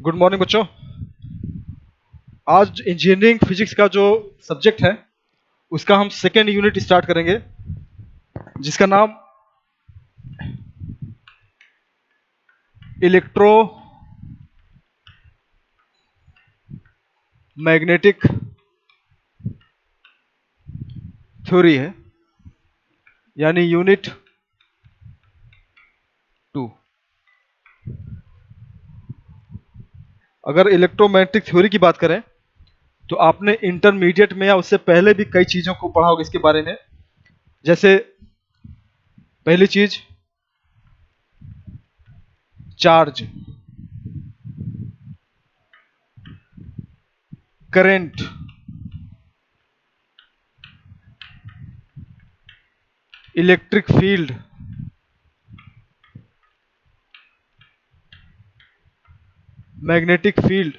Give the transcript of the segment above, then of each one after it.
Good morning बच्चों। आज engineering physics का जो सब्जेक्ट है उसका हम सेकेंड यूनिट स्टार्ट करेंगे, जिसका नाम इलेक्ट्रो मैग्नेटिक थ्योरी है, यानी यूनिट 2। अगर इलेक्ट्रोमैग्नेटिक थ्योरी की बात करें तो आपने इंटरमीडिएट में या उससे पहले भी कई चीज़ों को पढ़ा होगा इसके बारे में। जैसे पहली चीज charge, current, electric field, magnetic field.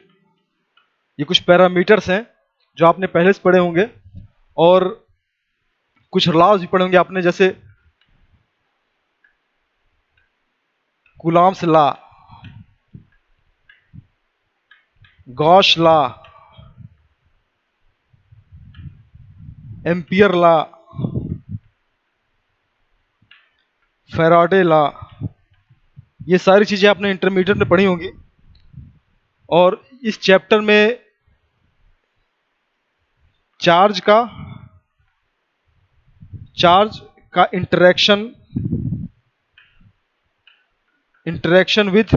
ये कुछ पैरामीटर्स हैं जो आपने पहले से पढ़े होंगे, और कुछ लॉज भी पढ़े होंगे आपने, जैसे Coulomb's law, Gauss law, ampere law, Faraday law. ये सारी चीजें आपने इंटरमीडिएट में पढ़ी होंगी। और इस चैप्टर में चार्ज का इंटरेक्शन विद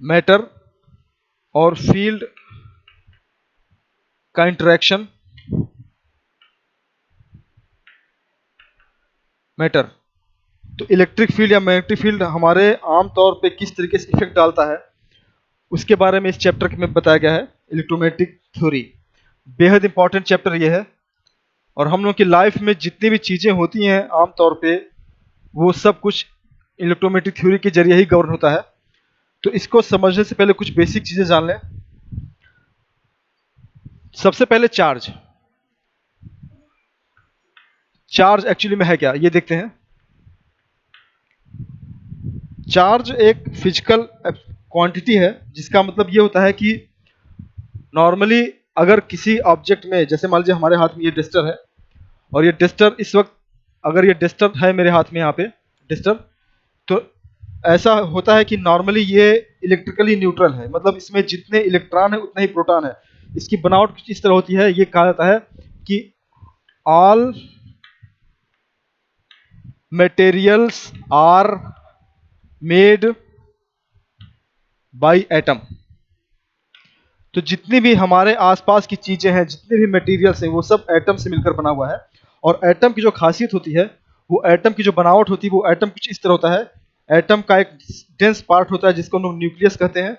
मैटर और फील्ड का इंटरेक्शन मैटर। तो इलेक्ट्रिक फील्ड या मैग्नेटिक फील्ड हमारे आम तौर पे किस तरीके से इफेक्ट डालता है, उसके बारे में इस चैप्टर में बताया गया है। इलेक्ट्रोमैग्नेटिक थ्योरी बेहद इंपॉर्टेंट चैप्टर ये है, और हम लोग की लाइफ में जितनी भी चीज़ें होती हैं आम तौर पे वो सब कुछ इलेक्ट्रोमैग्नेटिक थ्योरी के जरिए ही गवर्न होता है। तो इसको समझने से पहले कुछ बेसिक चीज़ें जान लें। सबसे पहले चार्ज एक्चुअली में है क्या, ये देखते हैं। चार्ज एक फिजिकल क्वांटिटी है, जिसका मतलब ये होता है कि नॉर्मली अगर किसी ऑब्जेक्ट में, जैसे मान लीजिए हमारे हाथ में ये डस्टर है, और ये डस्टर इस वक्त, अगर ये डस्टर है मेरे हाथ में, यहाँ पे डस्टर, तो ऐसा होता है कि नॉर्मली ये इलेक्ट्रिकली न्यूट्रल है, मतलब इसमें जितने इलेक्ट्रॉन है उतने ही प्रोटॉन है। इसकी बनावट कुछ इस तरह होती है, ये कहा जाता है कि all materials are made by atom. तो जितनी भी हमारे आसपास की चीजें हैं, जितने भी मटेरियल्स हैं, वो सब एटम से मिलकर बना हुआ है। और एटम की जो खासियत होती है, वो एटम की जो बनावट होती है, वो एटम कुछ इस तरह होता है। एटम का एक डेंस पार्ट होता है जिसको हम लोग न्यूक्लियस कहते हैं,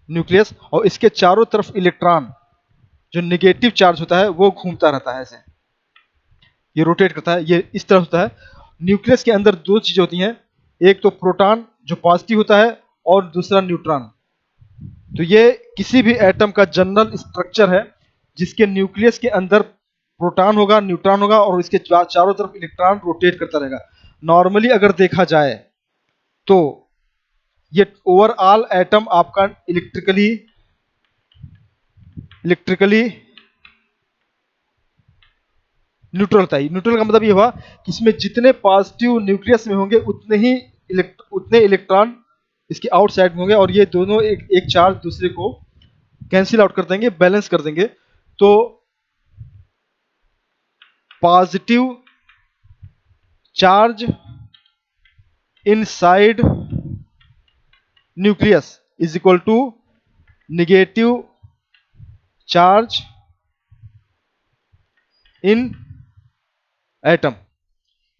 न्यूक्लियस। और इसके चारों तरफ इलेक्ट्रॉन, जो निगेटिव चार्ज होता है, वो घूमता रहता है, ऐसे ये रोटेट करता है, ये इस तरह होता है। न्यूक्लियस के अंदर दो चीजें होती हैं, एक तो प्रोटॉन जो पॉजिटिव होता है, और दूसरा न्यूट्रॉन। तो ये किसी भी एटम का जनरल स्ट्रक्चर है, जिसके न्यूक्लियस के अंदर प्रोटॉन होगा, न्यूट्रॉन होगा, और इसके चारों तरफ इलेक्ट्रॉन रोटेट करता रहेगा। नॉर्मली अगर देखा जाए तो ये ओवरऑल एटम आपका इलेक्ट्रिकली न्यूट्रल होता है। न्यूट्रल का मतलब ये हुआ कि इसमें जितने पॉजिटिव न्यूक्लियस में होंगे उतने इलेक्ट्रॉन इसके आउटसाइड में होंगे, और ये दोनों एक चार्ज दूसरे को कैंसिल आउट कर देंगे, बैलेंस कर देंगे। तो positive charge inside nucleus is equal to negative charge in atom.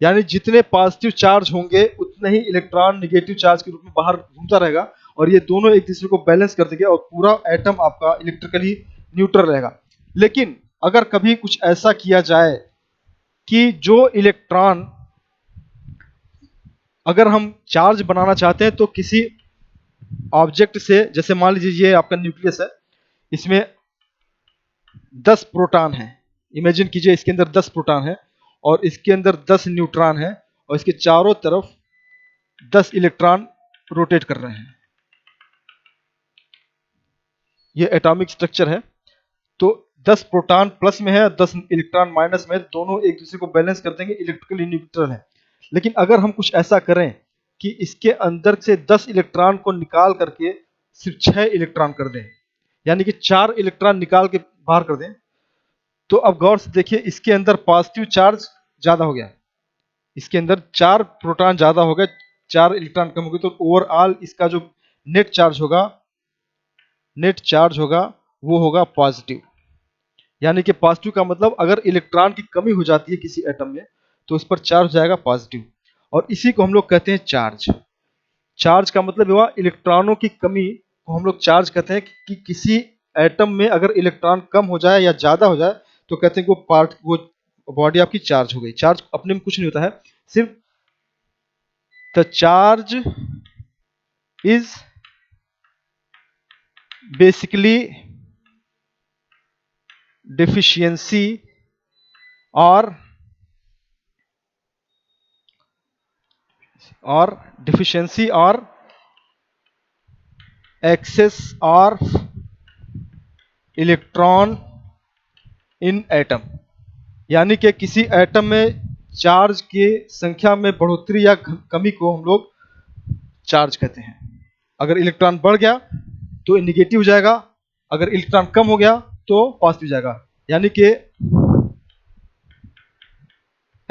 यानी जितने पॉजिटिव चार्ज होंगे उतने ही इलेक्ट्रॉन निगेटिव चार्ज के रूप में बाहर घूमता रहेगा, और ये दोनों एक दूसरे को बैलेंस कर देंगे, और पूरा एटम आपका इलेक्ट्रिकली न्यूट्रल रहेगा। लेकिन अगर कभी कुछ ऐसा किया जाए कि जो इलेक्ट्रॉन, अगर हम चार्ज बनाना चाहते हैं तो किसी ऑब्जेक्ट से, जैसे मान लीजिए ये आपका न्यूक्लियस है, इसमें 10 प्रोटॉन है, इमेजिन कीजिए इसके अंदर 10 प्रोटॉन है, और इसके अंदर 10 न्यूट्रॉन है, और इसके चारों तरफ 10 इलेक्ट्रॉन रोटेट कर रहे हैं। ये एटॉमिक स्ट्रक्चर है। तो 10 प्रोटॉन प्लस में है, 10 इलेक्ट्रॉन माइनस में है, दोनों एक दूसरे को बैलेंस कर देंगे, इलेक्ट्रिकली न्यूट्रल है। लेकिन अगर हम कुछ ऐसा करें कि इसके अंदर से 10 इलेक्ट्रॉन को निकाल करके सिर्फ 6 इलेक्ट्रॉन कर दें, यानी कि 4 इलेक्ट्रॉन निकाल के बाहर कर दें, तो अब गौर से देखिए, इसके अंदर पॉजिटिव चार्ज ज्यादा हो गया, इसके अंदर 4 प्रोटॉन ज्यादा हो गए, 4 इलेक्ट्रॉन कम हो गए, तो ओवरऑल इसका जो नेट चार्ज होगा वो होगा पॉजिटिव। यानी कि पॉजिटिव का मतलब अगर इलेक्ट्रॉन की कमी हो जाती है किसी एटम में तो उस पर चार्ज हो जाएगा पॉजिटिव, और इसी को हम लोग कहते हैं चार्ज। चार्ज का मतलब हुआ इलेक्ट्रॉनों की कमी को हम लोग चार्ज कहते हैं कि किसी एटम में अगर इलेक्ट्रॉन कम हो जाए या ज्यादा हो जाए तो कहते हैं कि वो बॉडी आपकी चार्ज हो गई। चार्ज अपने में कुछ नहीं होता है, सिर्फ the charge is basically deficiency or deficiency or excess of electron in atom. यानी कि किसी एटम में चार्ज की संख्या में बढ़ोतरी या कमी को हम लोग चार्ज कहते हैं। अगर इलेक्ट्रॉन बढ़ गया तो निगेटिव हो जाएगा, अगर इलेक्ट्रॉन कम हो गया तो पॉजिटिव जाएगा। यानी कि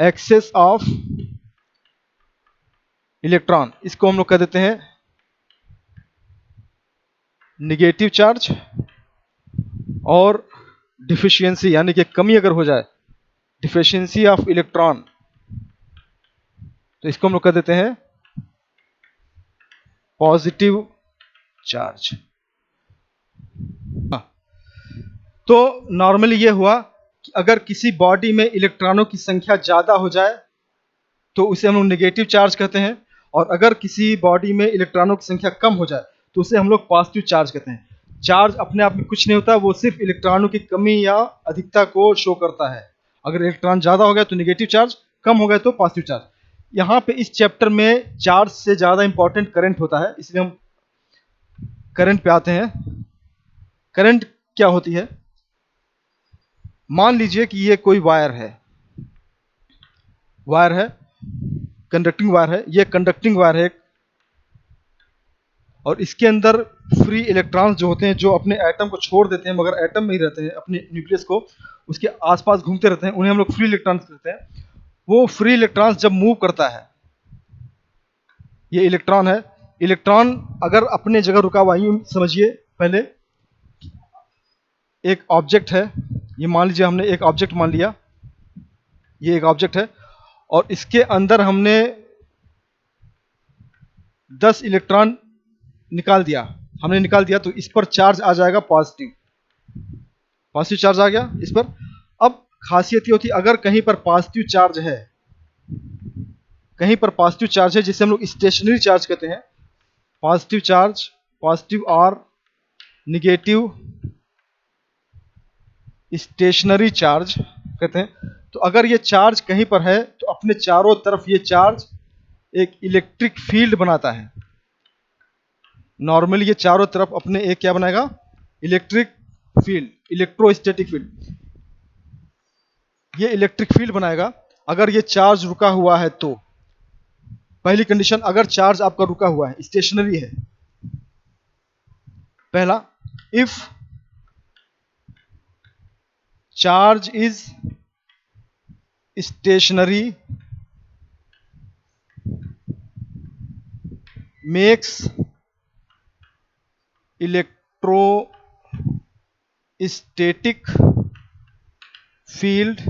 एक्सेस ऑफ इलेक्ट्रॉन, इसको हम लोग कह देते हैं निगेटिव चार्ज, और डिफिशियंसी यानी कि कमी अगर हो जाए, डिफिशियंसी ऑफ इलेक्ट्रॉन, तो इसको हम लोग कह देते हैं पॉजिटिव चार्ज। तो नॉर्मली ये हुआ कि अगर किसी बॉडी में इलेक्ट्रॉनों की संख्या ज्यादा हो जाए तो उसे हम लोग नेगेटिव चार्ज कहते हैं, और अगर किसी बॉडी में इलेक्ट्रॉनों की संख्या कम हो जाए तो उसे हम लोग पॉजिटिव चार्ज कहते हैं। चार्ज अपने आप में कुछ नहीं होता, वो सिर्फ इलेक्ट्रॉनों की कमी या अधिकता को शो करता है। अगर इलेक्ट्रॉन ज्यादा हो गया तो नेगेटिव चार्ज, कम हो गया तो पॉजिटिव चार्ज। यहाँ पे इस चैप्टर में चार्ज से ज्यादा इंपॉर्टेंट करंट होता है, इसलिए हम करंट पे आते हैं। करंट क्या होती है? मान लीजिए कि ये कोई वायर है, कंडक्टिंग वायर है, ये कंडक्टिंग वायर है, और इसके अंदर फ्री इलेक्ट्रॉन्स जो होते हैं, जो अपने एटम को छोड़ देते हैं मगर एटम में ही रहते हैं, अपने न्यूक्लियस को उसके आसपास घूमते रहते हैं, उन्हें हम लोग फ्री इलेक्ट्रॉन्स कहते हैं। वो फ्री इलेक्ट्रॉन्स जब मूव करता है, ये इलेक्ट्रॉन है, इलेक्ट्रॉन अगर अपने जगह रुका हुआ, यूं समझिए, पहले एक ऑब्जेक्ट है, ये मान लीजिए हमने एक ऑब्जेक्ट मान लिया, ये एक ऑब्जेक्ट है, और इसके अंदर हमने 10 इलेक्ट्रॉन निकाल दिया, तो इस पर चार्ज आ जाएगा पॉजिटिव चार्ज आ गया इस पर। अब खासियत ये होती है, अगर कहीं पर पॉजिटिव चार्ज है, जिसे हम लोग स्टेशनरी चार्ज कहते हैं, पॉजिटिव और निगेटिव स्टेशनरी चार्ज कहते हैं। तो अगर ये चार्ज कहीं पर है तो अपने चारों तरफ ये चार्ज एक इलेक्ट्रिक फील्ड बनाता है। नॉर्मली ये चारों तरफ अपने एक क्या बनाएगा? इलेक्ट्रिक फील्ड, इलेक्ट्रोस्टैटिक फील्ड, ये इलेक्ट्रिक फील्ड बनाएगा। अगर ये चार्ज रुका हुआ है तो पहली कंडीशन, अगर चार्ज आपका रुका हुआ है, स्टेशनरी है, पहला, if charge is stationary makes electrostatic field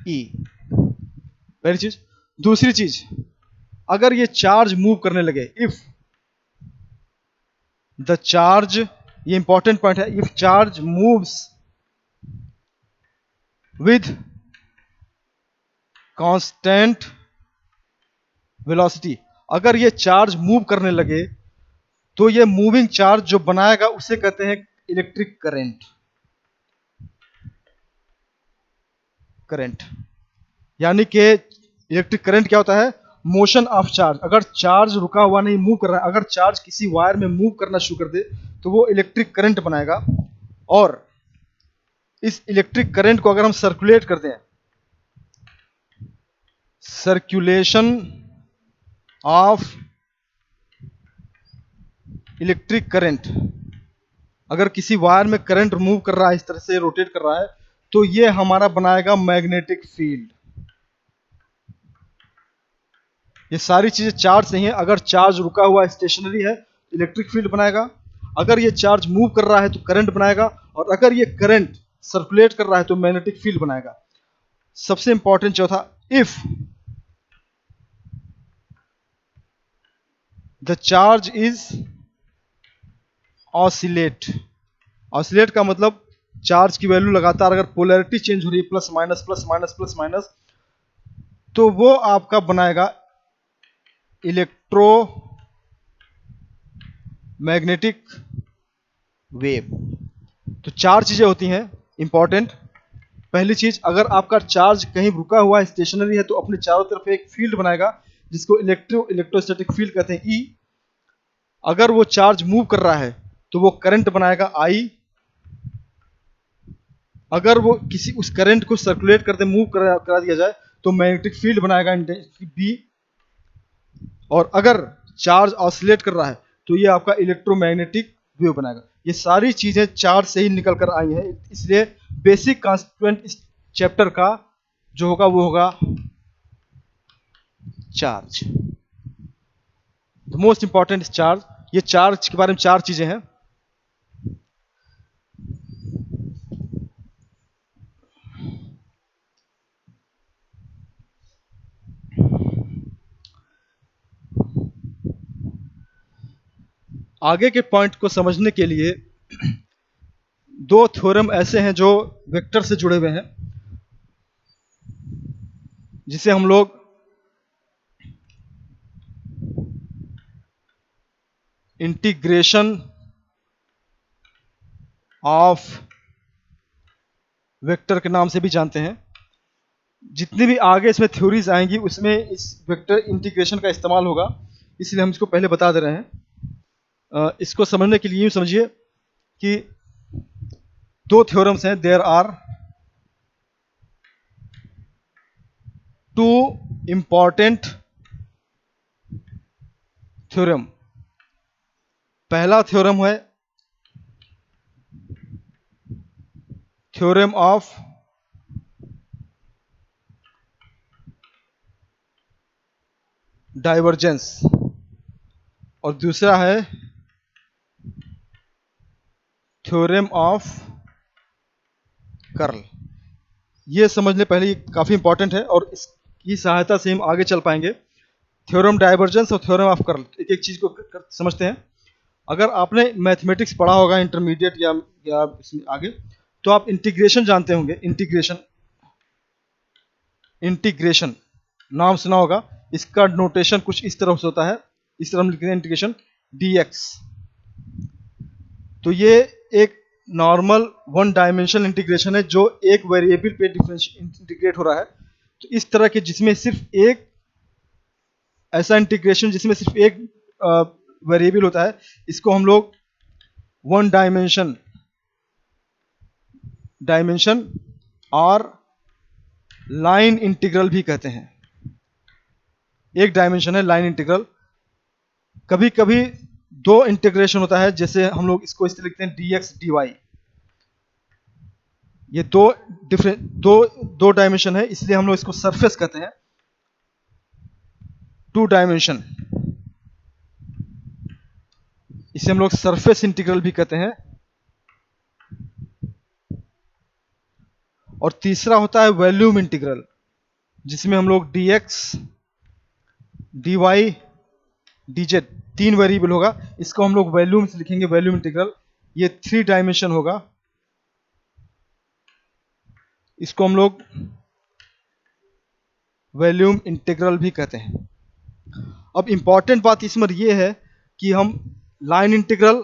E. पहली चीज। दूसरी चीज, अगर ये चार्ज मूव करने लगे, इफ द चार्ज, ये इंपॉर्टेंट पॉइंट है, if charge moves with constant velocity, अगर ये चार्ज मूव करने लगे तो ये मूविंग चार्ज जो बनाएगा उसे कहते हैं इलेक्ट्रिक करंट। यानी कि इलेक्ट्रिक करंट क्या होता है? मोशन ऑफ चार्ज, अगर चार्ज रुका हुआ नहीं मूव कर रहा है, अगर चार्ज किसी वायर में मूव करना शुरू कर दे तो वो इलेक्ट्रिक करंट बनाएगा। और इस इलेक्ट्रिक करंट को अगर हम सर्कुलेट करते हैं, सर्कुलेशन ऑफ इलेक्ट्रिक करंट, अगर किसी वायर में करंट मूव कर रहा है, इस तरह से रोटेट कर रहा है, तो ये हमारा बनाएगा मैग्नेटिक फील्ड। ये सारी चीजें चार्ज से ही है। अगर चार्ज रुका हुआ स्टेशनरी है तो इलेक्ट्रिक फील्ड बनाएगा, अगर ये चार्ज मूव कर रहा है तो करंट बनाएगा, और अगर ये करंट सर्कुलेट कर रहा है तो मैग्नेटिक फील्ड बनाएगा। सबसे इंपॉर्टेंट चौथा, if the charge is oscillate. Oscillate का मतलब चार्ज की वैल्यू लगातार अगर पोलैरिटी चेंज हो रही है, plus minus plus minus plus minus, तो वो आपका बनाएगा इलेक्ट्रो मैग्नेटिक वेव। तो चार चीजें होती हैं इंपॉर्टेंट। पहली चीज, अगर आपका चार्ज कहीं रुका हुआ है, स्टेशनरी है, तो अपने चारों तरफ एक फील्ड बनाएगा जिसको इलेक्ट्रोस्टैटिक फील्ड कहते हैं, ई। अगर वो चार्ज मूव कर रहा है तो वो करंट बनाएगा, आई। अगर वो किसी उस करंट को सर्कुलेट करते मूव करा दिया जाए तो मैग्नेटिक फील्ड बनाएगा, बी। और अगर चार्ज ऑसिलेट कर रहा है तो ये आपका इलेक्ट्रोमैग्नेटिक वेव बनाएगा। ये सारी चीजें चार्ज से ही निकल कर आई हैं, इसलिए बेसिक कॉन्स्टिट्यूएंट इस चैप्टर का जो होगा वो होगा charge. The most important is charge. ये चार्ज के बारे में चार चीजें हैं। आगे के पॉइंट को समझने के लिए दो थ्योरम ऐसे हैं जो वेक्टर से जुड़े हुए हैं, जिसे हम लोग इंटीग्रेशन ऑफ वेक्टर के नाम से भी जानते हैं। जितनी भी आगे इसमें थ्योरीज आएंगी उसमें इस वेक्टर इंटीग्रेशन का इस्तेमाल होगा, इसलिए हम इसको पहले बता दे रहे हैं। इसको समझने के लिए यूं समझिए कि दो थ्योरम्स हैं, there are two important theorem. पहला थ्योरम है थ्योरम ऑफ डाइवर्जेंस और दूसरा है थ्योरम ऑफ कर्ल। ये समझ ले पहले, ये काफी इंपॉर्टेंट है और इसकी सहायता से हम आगे चल पाएंगे। थ्योरम डाइवर्जेंस और थ्योरम ऑफ कर्ल, एक एक चीज को समझते हैं। अगर आपने मैथमेटिक्स पढ़ा होगा इंटरमीडिएट या इसमें आगे, तो आप इंटीग्रेशन जानते होंगे। इंटीग्रेशन नाम सुना होगा। इसका नोटेशन कुछ इस तरह से होता है, इस तरह हम लिखते हैं इंटीग्रेशन dx। तो ये एक नॉर्मल वन डायमेंशनल इंटीग्रेशन है जो एक वेरिएबल पे इंटीग्रेट हो रहा है। तो इस तरह के जिसमें सिर्फ एक ऐसा इंटीग्रेशन जिसमें सिर्फ एक वेरिएबल होता है, इसको हम लोग वन डायमेंशन और लाइन इंटीग्रल भी कहते हैं। एक डायमेंशन है लाइन इंटीग्रल। कभी कभी दो इंटीग्रेशन होता है, जैसे हम लोग इसको इस तरह लिखते हैं dx dy। ये दो डायमेंशन है, इसलिए हम लोग इसको सरफेस कहते हैं, टू डायमेंशन। इसे हम लोग सरफेस इंटीग्रल भी कहते हैं। और तीसरा होता है वॉल्यूम इंटीग्रल, जिसमें हम लोग dx dy dz तीन वेरिएबल होगा, इसको हम लोग वॉल्यूम से लिखेंगे, वॉल्यूम इंटीग्रल। ये थ्री डायमेंशन होगा, इसको हम लोग वॉल्यूम इंटीग्रल भी कहते हैं। अब इंपॉर्टेंट बात इसमें यह है कि हम line integral,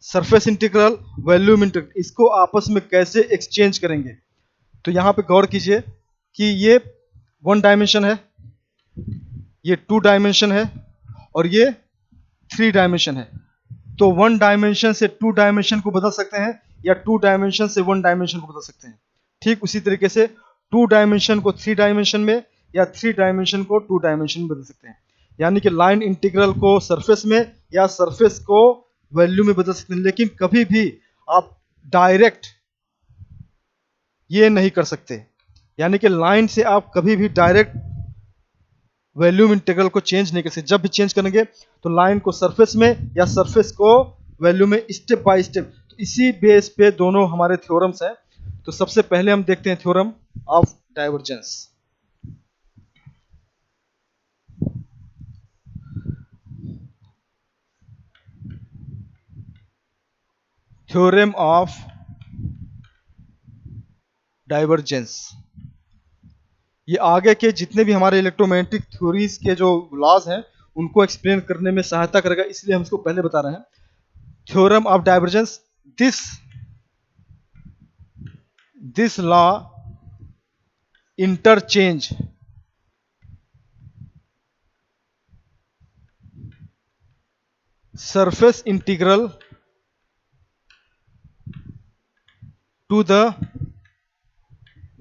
surface integral, volume integral, इसको आपस में कैसे एक्सचेंज करेंगे। तो यहां पे गौर कीजिए कि ये वन डायमेंशन है, ये 2 डायमेंशन है और ये 3 डायमेंशन है। तो 1 डायमेंशन से 2 डायमेंशन को बदल सकते हैं या 2 डायमेंशन से 1 डायमेंशन को बदल सकते हैं। ठीक उसी तरीके से 2 डायमेंशन को 3 डायमेंशन में या 3 डायमेंशन को 2 डायमेंशन में बदल सकते हैं। यानी कि लाइन इंटीग्रल को सरफेस में या सरफेस को वैल्यू में बदल सकते हैं, लेकिन कभी भी आप डायरेक्ट ये नहीं कर सकते। यानी कि लाइन से आप कभी भी डायरेक्ट वैल्यूम इंटीग्रल को चेंज नहीं कर सकते। जब भी चेंज करेंगे तो लाइन को सरफेस में या सरफेस को वैल्यू में स्टेप बाय स्टेप। तो इसी बेस पे दोनों हमारे थ्योरम्स हैं। तो सबसे पहले हम देखते हैं theorem of divergence. Theorem of divergence ये आगे के जितने भी हमारे इलेक्ट्रोमैग्नेटिक थ्योरीज के जो लॉज हैं उनको एक्सप्लेन करने में सहायता करेगा, इसलिए हम इसको पहले बता रहे हैं। Theorem of divergence, this law interchange surface integral to the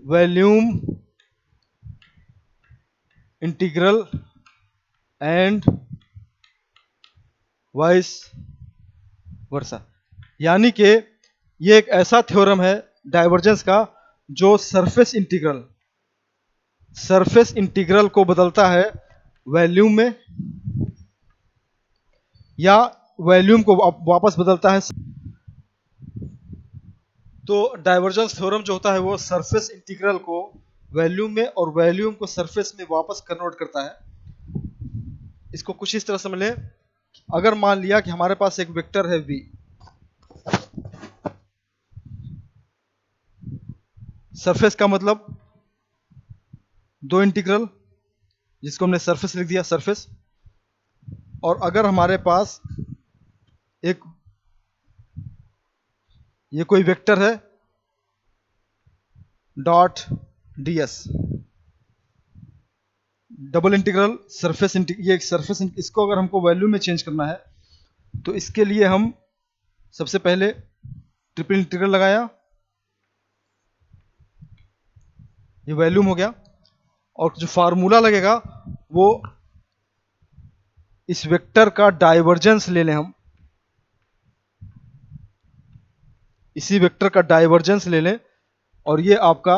volume integral and vice versa. यानी कि ये एक ऐसा थ्योरम है डाइवर्जेंस का जो सरफेस इंटीग्रल को बदलता है वॉल्यूम में या वॉल्यूम को वापस बदलता है। तो डाइवर्जेंस थ्योरम जो होता है वो सरफेस इंटीग्रल को वॉल्यूम में और वॉल्यूम को सरफेस में वापस कन्वर्ट करता है। इसको कुछ इस तरह समझ लें, अगर मान लिया कि हमारे पास एक वेक्टर है v, सरफेस का मतलब 2 इंटीग्रल जिसको हमने सरफेस लिख दिया सरफेस, और अगर हमारे पास एक ये कोई वेक्टर है dot ds, double integral surface ये एक सरफेस, इसको अगर हमको वैल्यू में चेंज करना है तो इसके लिए हम सबसे पहले ट्रिपल इंटीग्रल लगाया, ये वॉल्यूम हो गया, और जो फार्मूला लगेगा वो इस वेक्टर का डाइवर्जेंस ले लें हम, इसी वेक्टर का डाइवर्जेंस ले लें और ये आपका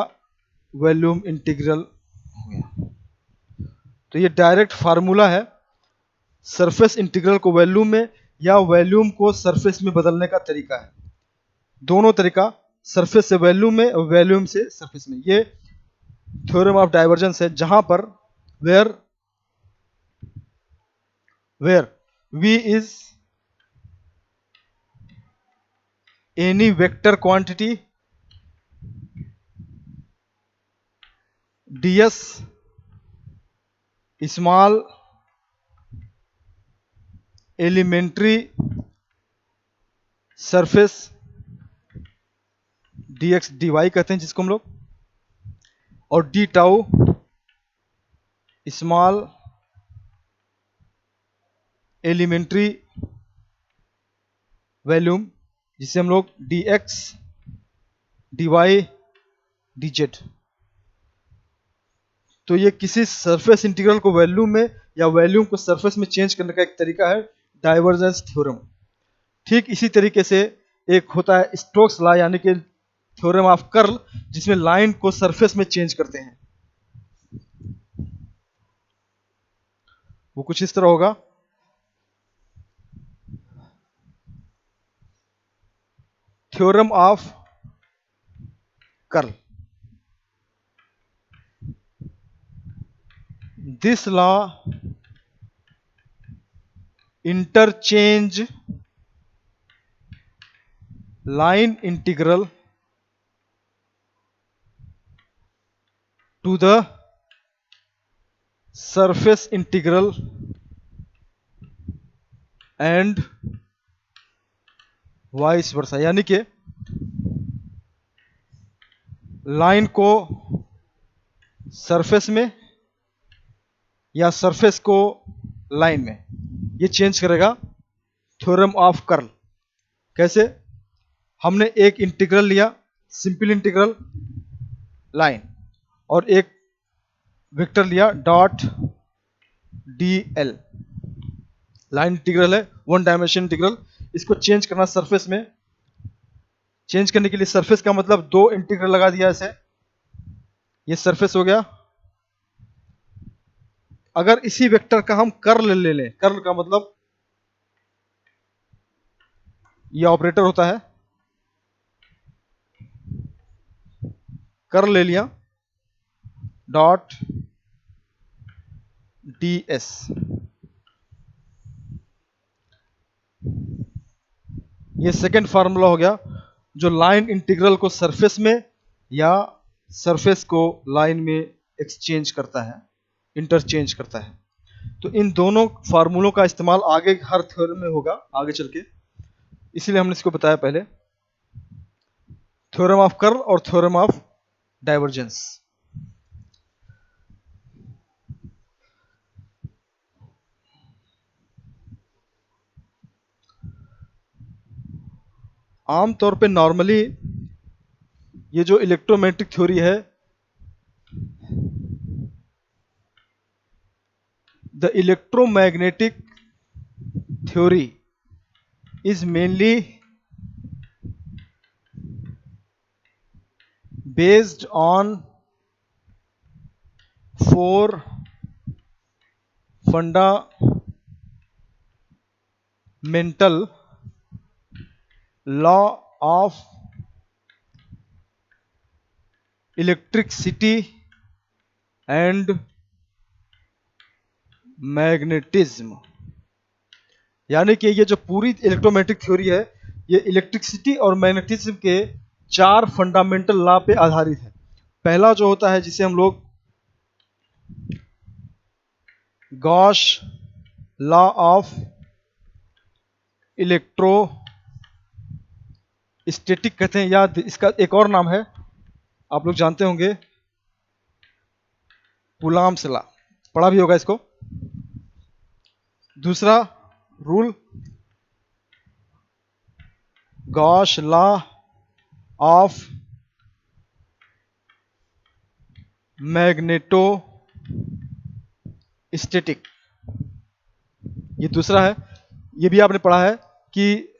वॉल्यूम इंटीग्रल हो गया। तो ये डायरेक्ट फार्मूला है सरफेस इंटीग्रल को वॉल्यूम में या वॉल्यूम को सरफेस में बदलने का तरीका है। दोनों तरीका, सरफेस से वॉल्यूम में और वॉल्यूम से सरफेस में। ये थ्योरम ऑफ डाइवर्जेंस है जहां पर where v is any vector quantity, ds small elementary surface dx dy कहते हैं जिसको हम लोग, और d tau small elementary volume जिसे हम लोग dx dy dz। तो ये किसी सरफेस इंटीग्रल को वॉल्यूम में या वॉल्यूम को सरफेस में चेंज करने का एक तरीका है डाइवर्जेंस थ्योरम। ठीक इसी तरीके से एक होता है स्टोक्स लॉ यानी कि थ्योरम ऑफ कर्ल, जिसमें लाइन को सरफेस में चेंज करते हैं। वो कुछ इस तरह होगा, theorem of curl, this law interchange line integral to the surface integral and vice versa. यानी कि लाइन को सरफेस में या सरफेस को लाइन में, ये चेंज करेगा थ्योरम ऑफ कर्ल। कैसे? हमने एक इंटीग्रल लिया, सिंपल इंटीग्रल लाइन, और एक वेक्टर लिया dot D L, line integral है, वन डायमेंशन इंटीग्रल। इसको चेंज करना सरफेस में, चेंज करने के लिए सरफेस का मतलब दो इंटीग्रल लगा दिया ऐसे, ये सरफेस हो गया। अगर इसी वेक्टर का हम कर्ल ले लें, कर्ल का मतलब ये ऑपरेटर होता है, कर्ल ले लिया डॉट डी एस, ये सेकेंड फार्मूला हो गया जो लाइन इंटीग्रल को सरफेस में या सरफेस को लाइन में एक्सचेंज करता है, इंटरचेंज करता है। तो इन दोनों फार्मूलों का इस्तेमाल आगे हर थ्योरम में होगा आगे चल के, इसीलिए हमने इसको बताया पहले, थ्योरम ऑफ कर्ल और थ्योरम ऑफ डाइवर्जेंस। आमतौर पे नॉर्मली ये जो इलेक्ट्रोमैग्नेटिक थ्योरी है, the electromagnetic theory is mainly based on four fundamental law of electricity and magnetism। यानी कि ये जो पूरी इलेक्ट्रोमैग्नेटिक थ्योरी है, ये इलेक्ट्रिसिटी और मैग्नेटिज्म के चार फंडामेंटल लॉ पे आधारित है। पहला जो होता है जिसे हम लोग गॉस लॉ ऑफ इलेक्ट्रोस्टैटिक कहते हैं, या इसका एक और नाम है, आप लोग जानते होंगे, कूलॉम्स लॉ, पढ़ा भी होगा इसको। दूसरा rule Gauss law of magnetostatic, ये दूसरा है। ये भी आपने पढ़ा है कि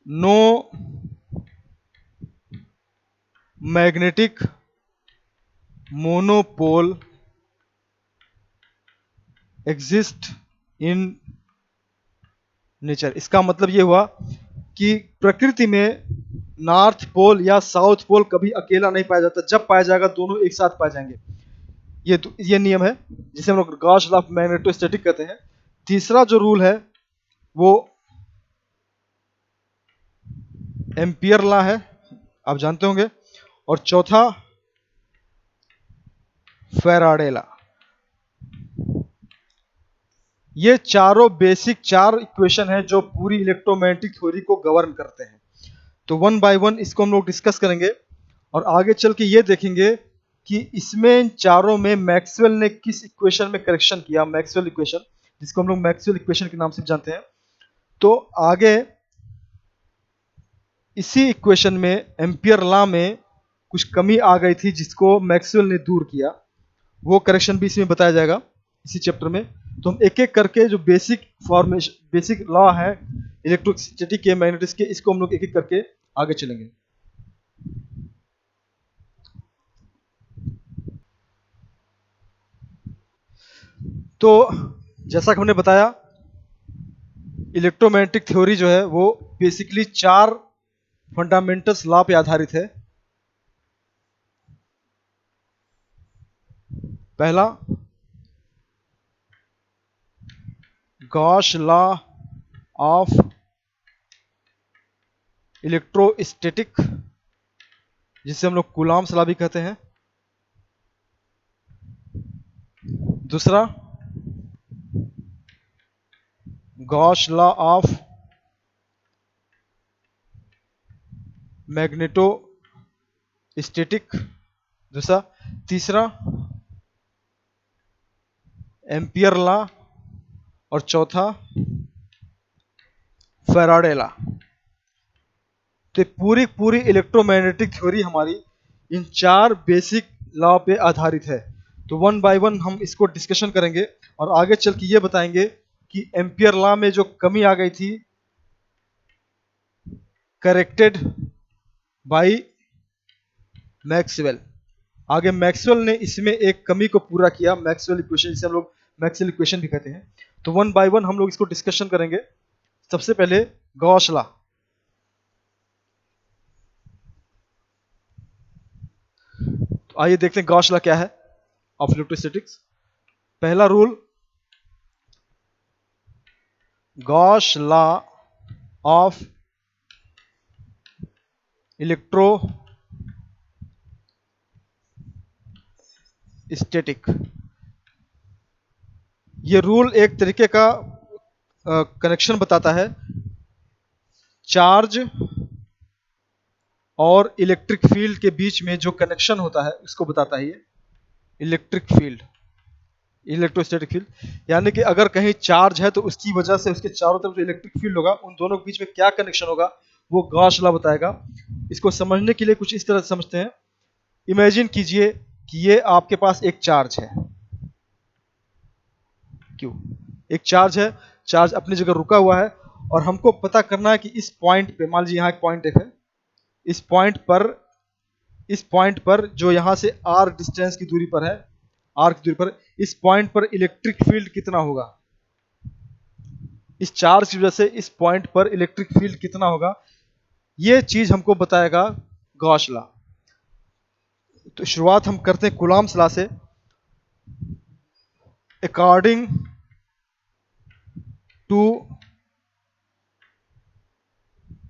no magnetic monopole exist in nature. इसका मतलब ये हुआ कि प्रकृति में नॉर्थ पोल या साउथ पोल कभी अकेला नहीं पाया जाता, जब पाया जाएगा दोनों एक साथ पाए जाएंगे। ये नियम है जिसे हम लोग गॉस लॉ ऑफ मैग्नेटोस्टैटिक कहते हैं। तीसरा जो रूल है वो एम्पियर लॉ है, आप जानते होंगे। और चौथा फैराडे लॉ। ये चारों बेसिक चार इक्वेशन है जो पूरी इलेक्ट्रोमैग्नेटिक थ्योरी को गवर्न करते हैं। तो वन बाय वन इसको हम लोग डिस्कस करेंगे और आगे चल के ये देखेंगे कि इसमें चारों में मैक्सवेल ने किस इक्वेशन में करेक्शन किया, मैक्सवेल इक्वेशन, जिसको हम लोग मैक्सवेल इक्वेशन के नाम से जानते हैं। तो आगे इसी इक्वेशन में एम्पियर लॉ में कुछ कमी आ गई थी जिसको मैक्सवेल ने दूर किया, वो करेक्शन भी इसमें बताया जाएगा इसी चैप्टर में। तो हम एक एक करके जो बेसिक फॉर्मेशन, बेसिक लॉ है इलेक्ट्रोस्टैटिक के, मैग्नेटिक्स के, इसको हम लोग एक एक करके आगे चलेंगे। तो जैसा कि हमने बताया, इलेक्ट्रोमैग्नेटिक थ्योरी जो है वो बेसिकली चार फंडामेंटल्स लॉ पे आधारित है। पहला गॉस लॉ ऑफ इलेक्ट्रोस्टैटिक, जिसे हम लोग कूलॉम्स लॉ भी कहते हैं। दूसरा गॉस लॉ ऑफ मैग्नेटोस्टैटिक, दूसरा। तीसरा एम्पियर लॉ और चौथा फैराडे लॉ। तो पूरी पूरी इलेक्ट्रोमैग्नेटिक थ्योरी हमारी इन 4 बेसिक लॉ पे आधारित है। तो वन बाय वन हम इसको डिस्कशन करेंगे और आगे चल के ये बताएंगे कि एम्पियर लॉ में जो कमी आ गई थी करेक्टेड बाय मैक्सवेल। आगे मैक्सवेल ने इसमें एक कमी को पूरा किया, मैक्सवेल इक्वेशन, जिसे हम लोग मैक्सवेल इक्वेशन भी कहते हैं। तो वन बाय वन हम लोग इसको डिस्कशन करेंगे। सबसे पहले गॉस लॉ। तो आइए देखते हैं गॉस लॉ क्या है ऑफ इलेक्ट्रोस्टैटिक्स। पहला rule, Gauss law of electrostatic. ये रूल एक तरीके का कनेक्शन बताता है चार्ज और इलेक्ट्रिक फील्ड के बीच में जो कनेक्शन होता है उसको बताता है ये इलेक्ट्रिक फील्ड, इलेक्ट्रोस्टैटिक फील्ड। यानी कि अगर कहीं चार्ज है तो उसकी वजह से उसके चारों तरफ जो इलेक्ट्रिक फील्ड होगा उन दोनों के बीच में क्या कनेक्शन होगा वो गॉस लॉ बताएगा। इसको समझने के लिए कुछ इस तरह से समझते हैं। इमेजिन कीजिए कि ये आपके पास एक चार्ज है क्यों, एक चार्ज है, चार्ज अपनी जगह रुका हुआ है और हमको पता करना है कि इस पॉइंट पे, मान लीजिए यहाँ एक पॉइंट एक है, इस पॉइंट पर जो यहाँ से r डिस्टेंस की दूरी पर है, r की दूरी पर, इस पॉइंट पर इलेक्ट्रिक फील्ड कितना होगा, इस चार्ज की वजह से इस पॉइंट पर इलेक्ट्रिक फील्ड कितना होगा, ये चीज हमको बताएगा गॉस लॉ। तो शुरुआत हम करते हैं कूलॉम्स लॉ से। According to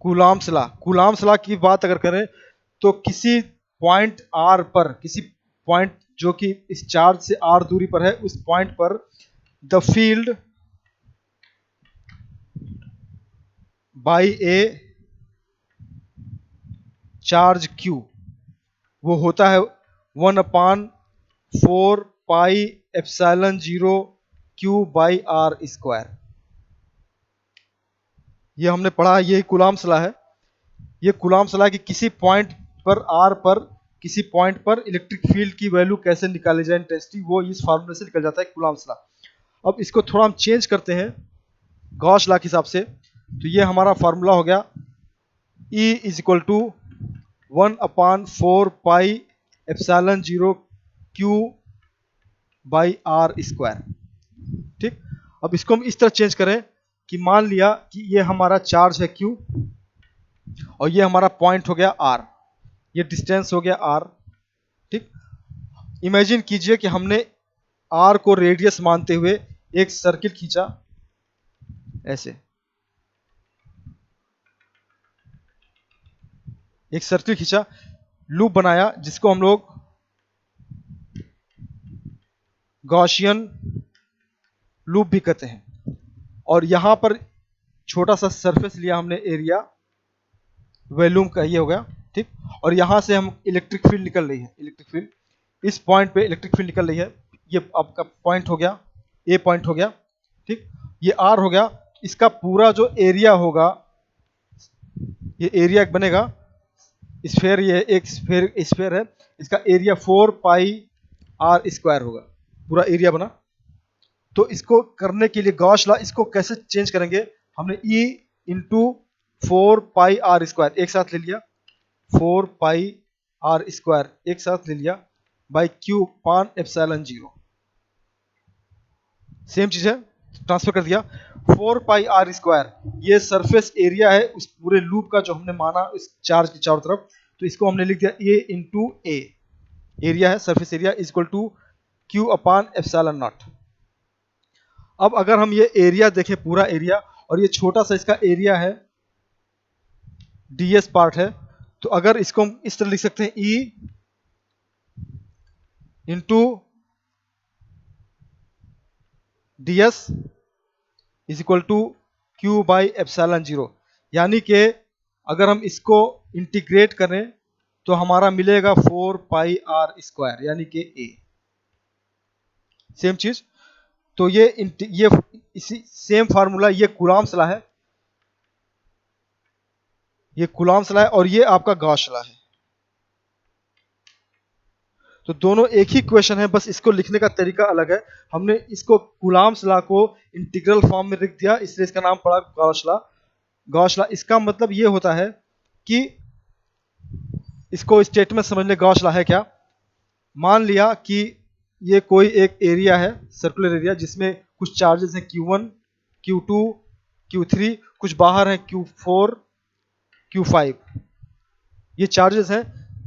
Coulomb's law, Coulomb's law की बात अगर करें तो किसी पॉइंट r पर, किसी पॉइंट जो कि इस चार्ज से r दूरी पर है, उस पॉइंट पर the field by a charge q वो होता है 1/4 pi epsilon 0 q by r square. ये हमने पढ़ा, ये कूलॉम्स लॉ है। ये कूलॉम्स लॉ कि किसी पॉइंट पर r पर, किसी पॉइंट पर इलेक्ट्रिक फील्ड की वैल्यू कैसे निकाली जाए, इंटेंसिटी, वो इस फार्मूले से निकल जाता है कूलॉम्स लॉ। अब इसको थोड़ा हम चेंज करते हैं गॉस लॉ के हिसाब से। तो ये हमारा फार्मूला हो गया E is equal to 1/4 pi epsilon 0 q by r square. ठीक, अब इसको हम इस तरह चेंज करें कि मान लिया कि ये हमारा चार्ज है q और ये हमारा पॉइंट हो गया r, ये डिस्टेंस हो गया r। ठीक, इमेजिन कीजिए कि हमने r को रेडियस मानते हुए एक सर्किल खींचा, ऐसे एक सर्किल खींचा, लूप बनाया, जिसको हम लोग गॉसियन लूप भी कहते हैं। और यहां पर छोटा सा सरफेस लिया हमने, एरिया वॉल्यूम का ये हो गया। ठीक, और यहां से हम इलेक्ट्रिक फील्ड निकल रही है, इलेक्ट्रिक फील्ड इस पॉइंट पे इलेक्ट्रिक फील्ड निकल रही है। ये आपका पॉइंट हो गया, ए पॉइंट हो गया। ठीक, ये आर हो गया। इसका पूरा जो एरिया होगा, ये एरिया एक बनेगा, स्फेयर, ये एक स्फेयर है, इसका एरिया 4 पाई आर स्क्वायर होगा, पूरा एरिया बना। तो इसको करने के लिए गॉस लॉ, इसको कैसे चेंज करेंगे, हमने E into 4 pi R square एक साथ ले लिया, 4 पाई आर स्क्वायर एक साथ ले लिया, बाई क्यू पान एप्सिलॉन 0। सेम चीज है, ट्रांसफर कर दिया। 4 पाई आर स्क्वायर ये सरफेस एरिया है उस पूरे लूप का जो हमने माना इस चार्ज के चारों तरफ। तो इसको हमने लिख दिया ए इंटू ए, एरिया है, surface area is equal to Q upon epsilon naught. अब अगर हम ये एरिया देखें, पूरा एरिया, और ये छोटा सा इसका एरिया है, ds पार्ट है, तो अगर इसको हम इस तरह लिख सकते हैं E into ds is equal to Q by epsilon 0। यानी कि अगर हम इसको इंटीग्रेट करें तो हमारा मिलेगा 4 पाई आर स्क्वायर, यानी कि A। सेम चीज तो ये इसी सेम फार्मूला, ये कूलॉम्स लॉ है, ये कूलॉम्स लॉ है और ये आपका गॉस लॉ है। तो दोनों एक ही क्वेश्चन है, बस इसको लिखने का तरीका अलग है। हमने इसको कूलॉम्स लॉ को इंटीग्रल फॉर्म में लिख दिया, इसलिए इसका नाम पड़ा गॉस लॉ। गॉस लॉ इसका मतलब ये होता है कि इसको स्टेटमेंट समझ ले, गॉस लॉ है क्या। मान लिया कि ये कोई एक एरिया है, सर्कुलर एरिया, जिसमें कुछ चार्जेस हैं Q1, Q2, Q3, कुछ बाहर है Q4, Q5। ये चार्जेस हैं,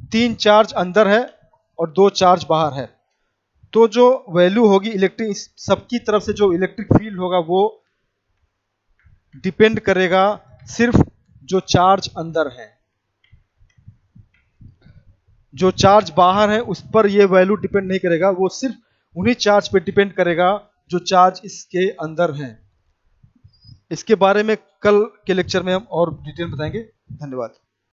3 चार्ज अंदर है और 2 चार्ज बाहर है। तो जो वैल्यू होगी इलेक्ट्रिक, सबकी तरफ से जो इलेक्ट्रिक फील्ड होगा वो डिपेंड करेगा सिर्फ जो चार्ज अंदर है। जो चार्ज बाहर है उस पर ये वैल्यू डिपेंड नहीं करेगा, वो सिर्फ उन्हीं चार्ज पे डिपेंड करेगा जो चार्ज इसके अंदर हैं। इसके बारे में कल के लेक्चर में हम और डिटेल बताएंगे। धन्यवाद।